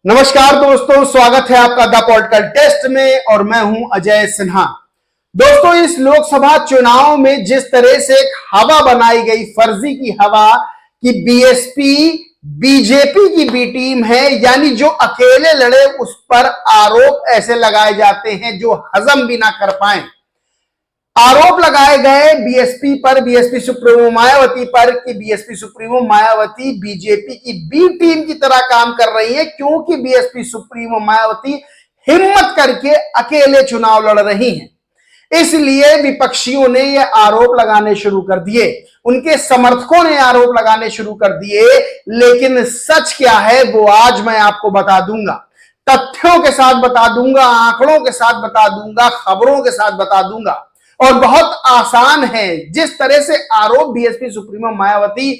नमस्कार दोस्तों, स्वागत है आपका द पॉलिटिकल टेस्ट में और मैं हूं अजय सिन्हा। दोस्तों, इस लोकसभा चुनाव में जिस तरह से एक हवा बनाई गई, फर्जी की हवा कि बीएसपी बीजेपी की बी टीम है, यानी जो अकेले लड़े उस पर आरोप ऐसे लगाए जाते हैं जो हजम भी ना कर पाए। आरोप लगाए गए बीएसपी पर, बीएसपी सुप्रीमो मायावती पर कि बीएसपी सुप्रीमो मायावती बीजेपी की बी टीम की तरह काम कर रही है, क्योंकि बीएसपी सुप्रीमो मायावती हिम्मत करके अकेले चुनाव लड़ रही हैं। इसलिए विपक्षियों ने यह आरोप लगाने शुरू कर दिए, उनके समर्थकों ने आरोप लगाने शुरू कर दिए। लेकिन सच क्या है वो आज मैं आपको बता दूंगा, तथ्यों के साथ बता दूंगा, आंकड़ों के साथ बता दूंगा, खबरों के साथ बता दूंगा। और बहुत आसान है, जिस तरह से आरोप बीएसपी सुप्रीमो मायावती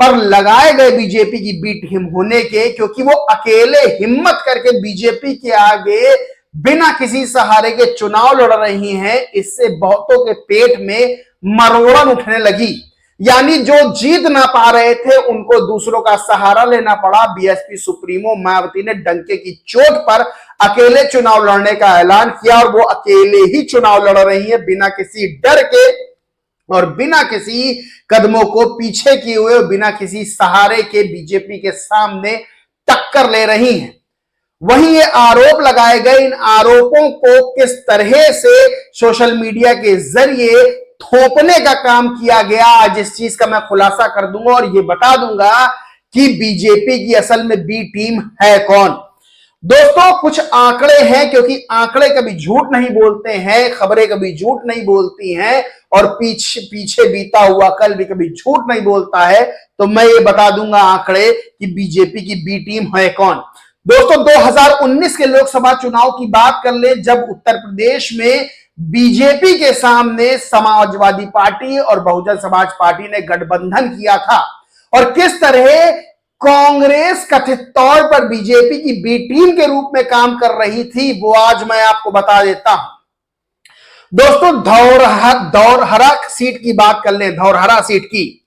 पर लगाए गए बीजेपी की बी टीम होने के, क्योंकि वो अकेले हिम्मत करके बीजेपी के आगे बिना किसी सहारे के चुनाव लड़ रही हैं, इससे बहुतों के पेट में मरोड़न उठने लगी। यानी जो जीत ना पा रहे थे उनको दूसरों का सहारा लेना पड़ा। बीएसपी सुप्रीमो मायावती ने डंके की चोट पर अकेले चुनाव लड़ने का ऐलान किया और वो अकेले ही चुनाव लड़ रही है, बिना किसी डर के और बिना किसी कदमों को पीछे किए हुए, बिना किसी सहारे के बीजेपी के सामने टक्कर ले रही हैं। वहीं ये आरोप लगाए गए, इन आरोपों को किस तरह से सोशल मीडिया के जरिए थोपने का काम किया गया, आज इस चीज का मैं खुलासा कर दूंगा और ये बता दूंगा कि बीजेपी की असल में बी टीम है कौन। दोस्तों, कुछ आंकड़े हैं, क्योंकि आंकड़े कभी झूठ नहीं बोलते हैं, खबरें कभी झूठ नहीं बोलती हैं और पीछे बीता हुआ कल भी कभी झूठ नहीं बोलता है। तो मैं ये बता दूंगा आंकड़े कि बीजेपी की बी टीम है कौन। दोस्तों, 2019 के लोकसभा चुनाव की बात कर ले, जब उत्तर प्रदेश में बीजेपी के सामने समाजवादी पार्टी और बहुजन समाज पार्टी ने गठबंधन किया था और किस तरह कांग्रेस कथित तौर पर बीजेपी की बी टीम के रूप में काम कर रही थी, वो आज मैं आपको बता देता हूं। दोस्तों, धौरहरा सीट की बात कर ले, धौरहरा सीट की,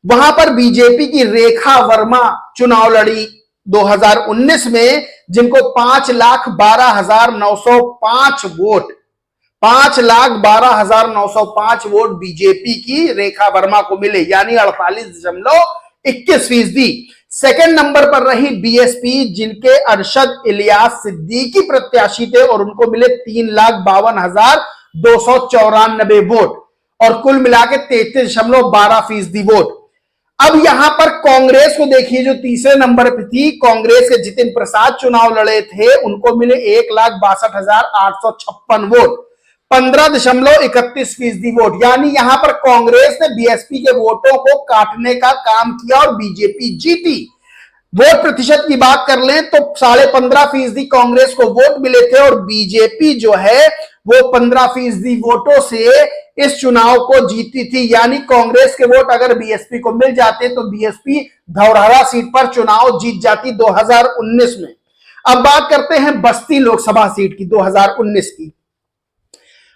वहां पर बीजेपी की रेखा वर्मा चुनाव लड़ी 2019 में, जिनको 5,12,905 वोट, 5,12,905 वोट बीजेपी की रेखा वर्मा को मिले, यानी 48.21%। सेकेंड नंबर पर रही बीएसपी, जिनके अरशद इलियास सिद्दीकी प्रत्याशी थे और उनको मिले 3,52,294 वोट और कुल मिलाकर 33.12% वोट। अब यहां पर कांग्रेस को देखिए, जो तीसरे नंबर पर थी, कांग्रेस के जितिन प्रसाद चुनाव लड़े थे, उनको मिले 1,62,856 वोट, 15.31% वोट। यानी यहां पर कांग्रेस ने बीएसपी के वोटों को काटने का काम किया और बीजेपी जीती। वोट प्रतिशत की बात कर लें तो 15.5% कांग्रेस को वोट मिले थे और बीजेपी जो है वो 15% वोटों से इस चुनाव को जीती थी। यानी कांग्रेस के वोट अगर बीएसपी को मिल जाते तो बीएसपी धौरहरा सीट पर चुनाव जीत जाती 2019 में। अब बात करते हैं बस्ती लोकसभा सीट की, 2019 की।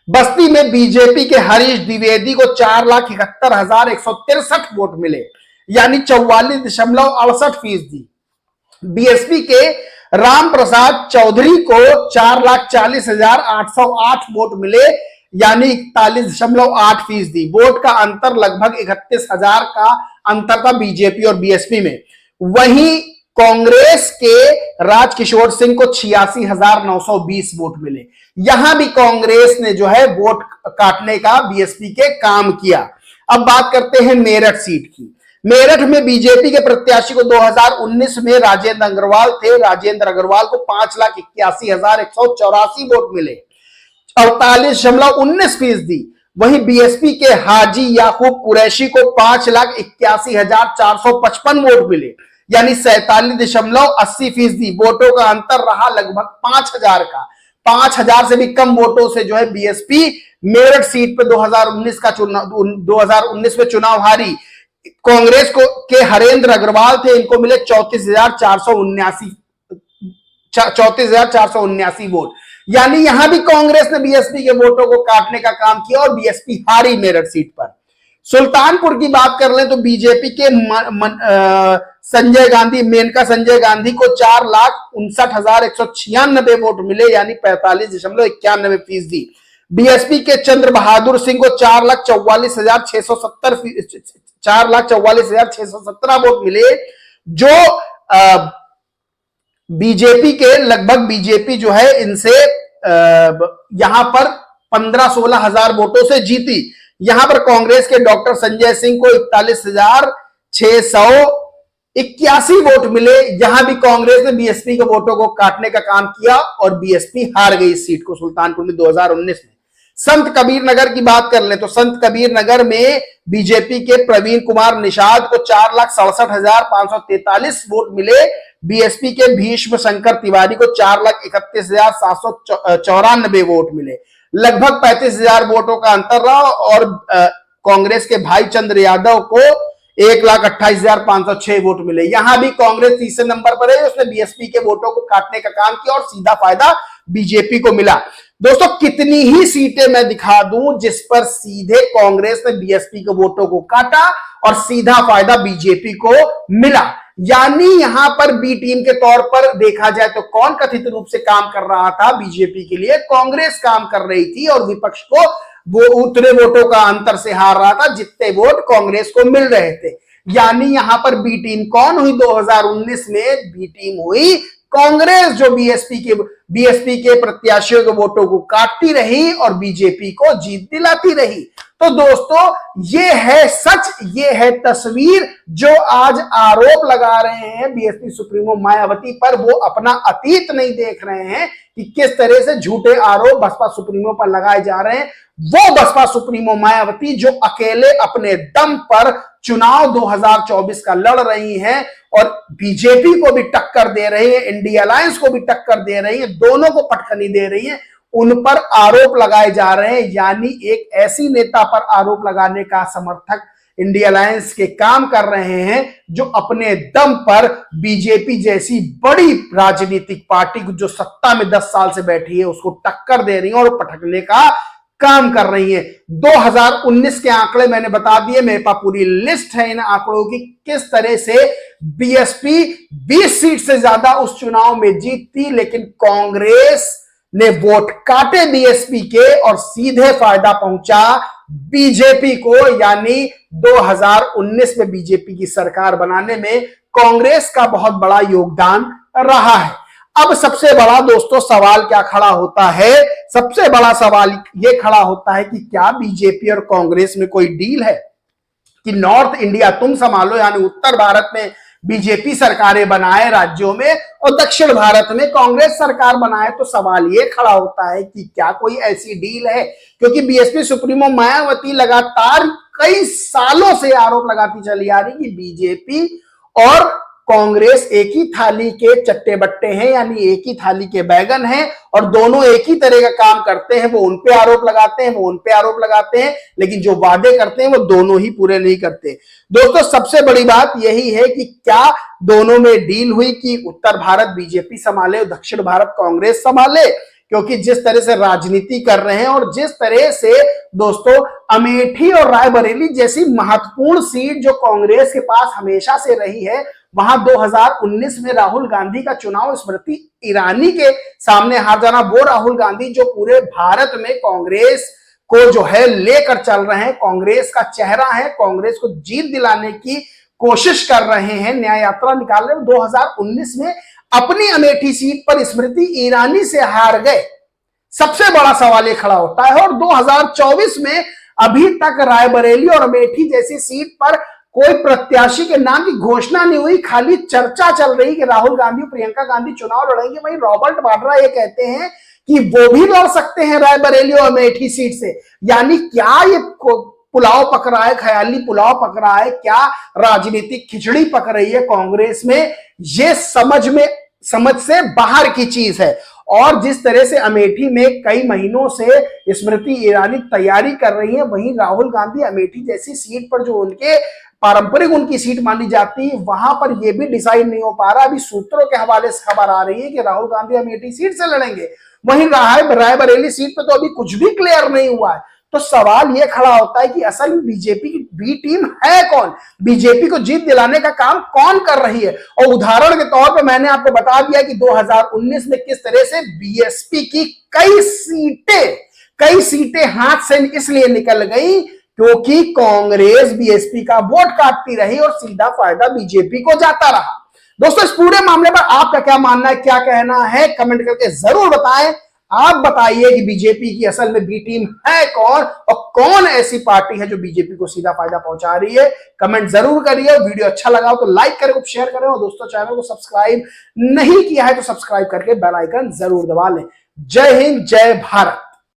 बस्ती में बीजेपी के हरीश द्विवेदी को 4,71,163 वोट मिले, यानी 44.68%। बीएसपी के राम प्रसाद चौधरी को 4,40,808 वोट मिले, यानी 41.8%। वोट का अंतर लगभग 31,000 का अंतर था बीजेपी और बीएसपी में। वहीं कांग्रेस के राजकिशोर सिंह को 86,920 वोट मिले। यहां भी कांग्रेस ने जो है वोट काटने का बीएसपी के काम किया। अब बात करते हैं मेरठ सीट की। मेरठ में बीजेपी के प्रत्याशी को 2019 में राजेंद्र अग्रवाल थे। राजेंद्र अग्रवाल को 5,81,184 वोट मिले, 48.19%। वहीं बीएसपी के हाजी याकूब कुरैशी को 5,81,455 वोट मिले, यानी 47.80%। वोटों का अंतर रहा लगभग 5,000 का। 5,000 से भी कम वोटों से जो है बीएसपी मेरठ सीट पर 2019 में चुनाव हारी। कांग्रेस को के हरेंद्र अग्रवाल थे, इनको मिले 34,479 वोट। यानी यहां भी कांग्रेस ने बीएसपी के वोटों को काटने का काम किया और बीएसपी हारी मेरठ सीट पर। सुल्तानपुर की बात कर लें तो बीजेपी के संजय गांधी, मेनका संजय गांधी को 4,59,196 वोट मिले, यानी 45.91%। बीएसपी के चंद्र बहादुर सिंह को 4,44,617 वोट मिले, जो बीजेपी के लगभग, बीजेपी जो है इनसे यहां पर 15-16 हजार वोटों से जीती। यहां पर कांग्रेस के डॉक्टर संजय सिंह को 41,681 वोट मिले। यहां भी कांग्रेस ने बीएसपी के वोटों को काटने का काम किया और बीएसपी हार गई इस सीट को सुल्तानपुर में 2019 में। संत कबीर नगर की बात कर ले तो संत कबीर नगर में बीजेपी के प्रवीण कुमार निषाद को 4,67,543 वोट मिले। बीएसपी के भीष्म शंकर तिवारी को 4,31,794 वोट मिले। लगभग 35,000 वोटों का अंतर रहा। और कांग्रेस के भाई चंद्र यादव को 1,28,506 वोट मिले। यहां भी कांग्रेस तीसरे नंबर पर है, उसने बीएसपी के वोटों को काटने का काम किया और सीधा फायदा बीजेपी को मिला। दोस्तों, कितनी ही सीटें मैं दिखा दूं जिस पर सीधे कांग्रेस ने बीएसपी के वोटों को काटा और सीधा फायदा बीजेपी को मिला। यानी यहां पर बी टीम के तौर पर देखा जाए तो कौन कथित रूप से काम कर रहा था बीजेपी के लिए? कांग्रेस काम कर रही थी और विपक्ष को वो उतने वोटों का अंतर से हार रहा था जितने वोट कांग्रेस को मिल रहे थे। यानी यहां पर बी टीम कौन हुई 2019 में? बी टीम हुई कांग्रेस, जो बीएसपी के प्रत्याशियों के वोटों को काटती रही और बीजेपी को जीत दिलाती रही। तो दोस्तों, ये है सच, ये है तस्वीर। जो आज आरोप लगा रहे हैं बीएसपी सुप्रीमो मायावती पर, वो अपना अतीत नहीं देख रहे हैं कि किस तरह से झूठे आरोप बसपा सुप्रीमो पर लगाए जा रहे हैं। वो बसपा सुप्रीमो मायावती जो अकेले अपने दम पर चुनाव 2024 का लड़ रही हैं और बीजेपी को भी टक्कर दे रही है, इंडिया अलायंस को भी टक्कर दे रही है, दोनों को पटखनी दे रही है, उन पर आरोप लगाए जा रहे हैं। यानी एक ऐसी नेता पर आरोप लगाने का समर्थक इंडिया अलायंस के काम कर रहे हैं जो अपने दम पर बीजेपी जैसी बड़ी राजनीतिक पार्टी जो सत्ता में 10 साल से बैठी है उसको टक्कर दे रही है और पटकने का काम कर रही है। 2019 के आंकड़े मैंने बता दिए, मेरे पास पूरी लिस्ट है इन आंकड़ों की, किस तरह से बीएसपी 20 सीट से ज्यादा उस चुनाव में जीतती, लेकिन कांग्रेस ने वोट काटे बीएसपी के और सीधे फायदा पहुंचा बीजेपी को। यानी 2019 में बीजेपी की सरकार बनाने में कांग्रेस का बहुत बड़ा योगदान रहा है। अब सबसे बड़ा दोस्तों सवाल क्या खड़ा होता है? सबसे बड़ा सवाल यह खड़ा होता है कि क्या बीजेपी और कांग्रेस में कोई डील है कि नॉर्थ इंडिया तुम संभालो, यानी उत्तर भारत में बीजेपी सरकारें बनाए राज्यों में और दक्षिण भारत में कांग्रेस सरकार बनाए। तो सवाल ये खड़ा होता है कि क्या कोई ऐसी डील है? क्योंकि बीएसपी सुप्रीमो मायावती लगातार कई सालों से आरोप लगाती चली आ रही कि बीजेपी और कांग्रेस एक ही थाली के चट्टे बट्टे हैं, यानी एक ही थाली के बैगन हैं और दोनों एक ही तरह का काम करते हैं। वो उन पे आरोप लगाते हैं, वो उन पे आरोप लगाते हैं, लेकिन जो वादे करते हैं वो दोनों ही पूरे नहीं करते। दोस्तों, सबसे बड़ी बात यही है कि क्या दोनों में डील हुई कि उत्तर भारत बीजेपी संभाले और दक्षिण भारत कांग्रेस संभाले? क्योंकि जिस तरह से राजनीति कर रहे हैं और जिस तरह से दोस्तों अमेठी और रायबरेली जैसी महत्वपूर्ण सीट जो कांग्रेस के पास हमेशा से रही है, वहां 2019 में राहुल गांधी का चुनाव स्मृति ईरानी के सामने हार जाना, वो राहुल गांधी जो पूरे भारत में कांग्रेस को जो है लेकर चल रहे हैं, कांग्रेस का चेहरा है, कांग्रेस को जीत दिलाने की कोशिश कर रहे हैं, न्याय यात्रा निकाल रहे हैं, 2019 में अपनी अमेठी सीट पर स्मृति ईरानी से हार गए। सबसे बड़ा सवाल ये खड़ा होता है और 2024 में अभी तक रायबरेली और अमेठी जैसी सीट पर कोई प्रत्याशी के नाम की घोषणा नहीं हुई, खाली चर्चा चल रही कि राहुल गांधी और प्रियंका गांधी चुनाव लड़ेंगे। वहीं रॉबर्ट वाड्रा ये कहते हैं कि वो भी लड़ सकते हैं रायबरेली और अमेठी सीट से। यानी क्या ये पुलाव पक रहा है, ख्याली पुलाव पक रहा है, क्या राजनीतिक खिचड़ी पक रही है कांग्रेस में? ये समझ से बाहर की चीज है। और जिस तरह से अमेठी में कई महीनों से स्मृति ईरानी तैयारी कर रही है, वहीं राहुल गांधी अमेठी जैसी सीट पर जो उनके पारंपरिक उनकी सीट मानी जाती है, वहां पर यह भी डिसाइड नहीं हो पा रहा। अभी सूत्रों के हवाले से खबर आ रही है कि राहुल गांधी अमेठी सीट से लड़ेंगे, वहीं रायबरेली सीट पे तो अभी कुछ भी क्लियर नहीं हुआ है। तो सवाल यह खड़ा होता है कि असल में बीजेपी की बी टीम है कौन, बीजेपी को जीत दिलाने का काम कौन कर रही है। और उदाहरण के तौर पर मैंने आपको बता दिया कि 2019 में किस तरह से बीएसपी की कई सीटें हाथ से इसलिए निकल गई क्योंकि कांग्रेस बीएसपी का वोट काटती रही और सीधा फायदा बीजेपी को जाता रहा। दोस्तों, इस पूरे मामले पर आपका क्या मानना है, क्या कहना है, कमेंट करके जरूर बताएं। आप बताइए कि बीजेपी की असल में बी टीम है कौन और कौन ऐसी पार्टी है जो बीजेपी को सीधा फायदा पहुंचा रही है। कमेंट जरूर करिए। वीडियो अच्छा लगा हो तो लाइक करें, शेयर करें और दोस्तों चैनल को सब्सक्राइब नहीं किया है तो सब्सक्राइब करके बेल आइकन जरूर दबा लें। जय हिंद, जय भारत।